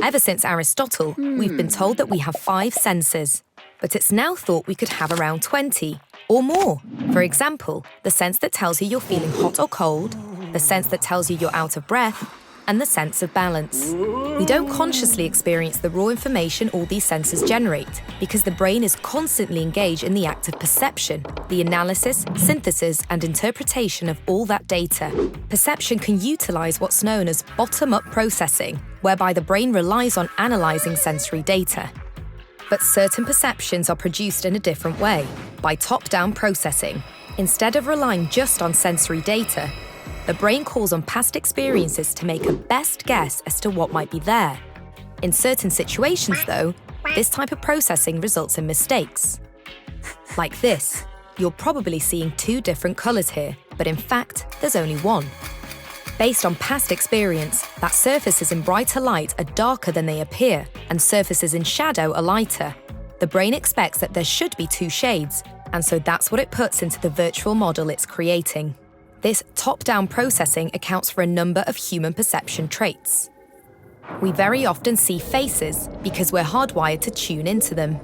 Ever since Aristotle, we've been told that we have 5 senses, but it's now thought we could have around 20 or more. For example, the sense that tells you you're feeling hot or cold, the sense that tells you you're out of breath, and the sense of balance. We don't consciously experience the raw information all these senses generate because the brain is constantly engaged in the act of perception, the analysis, synthesis, and interpretation of all that data. Perception can utilize what's known as bottom-up processing, whereby the brain relies on analyzing sensory data. But certain perceptions are produced in a different way, by top-down processing. Instead of relying just on sensory data, the brain calls on past experiences to make a best guess as to what might be there. In certain situations, though, this type of processing results in mistakes. Like this, you're probably seeing 2 different colours here, but in fact, there's only one. Based on past experience, that surfaces in brighter light are darker than they appear, and surfaces in shadow are lighter. The brain expects that there should be 2 shades, and so that's what it puts into the virtual model it's creating. This top-down processing accounts for a number of human perception traits. We very often see faces because we're hardwired to tune into them.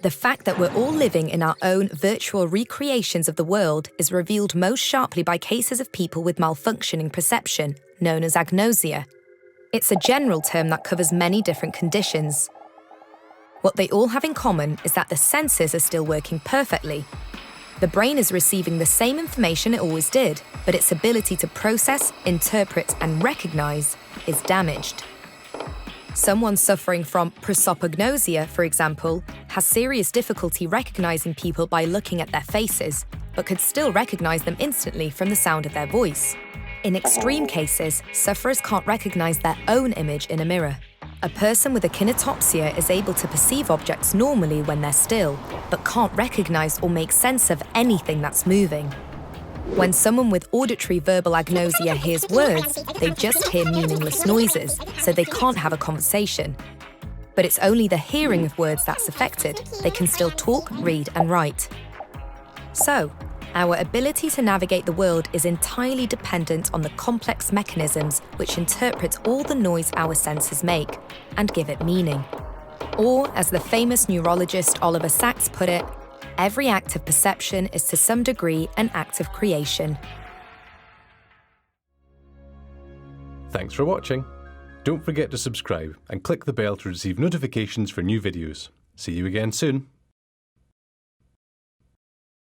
The fact that we're all living in our own virtual recreations of the world is revealed most sharply by cases of people with malfunctioning perception, known as agnosia. It's a general term that covers many different conditions. What they all have in common is that the senses are still working perfectly. The brain is receiving the same information it always did, but its ability to process, interpret, and recognize is damaged. Someone suffering from prosopagnosia, for example, has serious difficulty recognizing people by looking at their faces, but could still recognize them instantly from the sound of their voice. In extreme cases, sufferers can't recognize their own image in a mirror. A person with a kinetopsia is able to perceive objects normally when they're still, but can't recognize or make sense of anything that's moving. When someone with auditory verbal agnosia hears words, they just hear meaningless noises, so they can't have a conversation. But it's only the hearing of words that's affected. They can still talk, read, and write. So, our ability to navigate the world is entirely dependent on the complex mechanisms which interpret all the noise our senses make and give it meaning. Or, as the famous neurologist Oliver Sacks put it, every act of perception is to some degree an act of creation. Thanks for watching. Don't forget to subscribe and click the bell to receive notifications for new videos. See you again soon.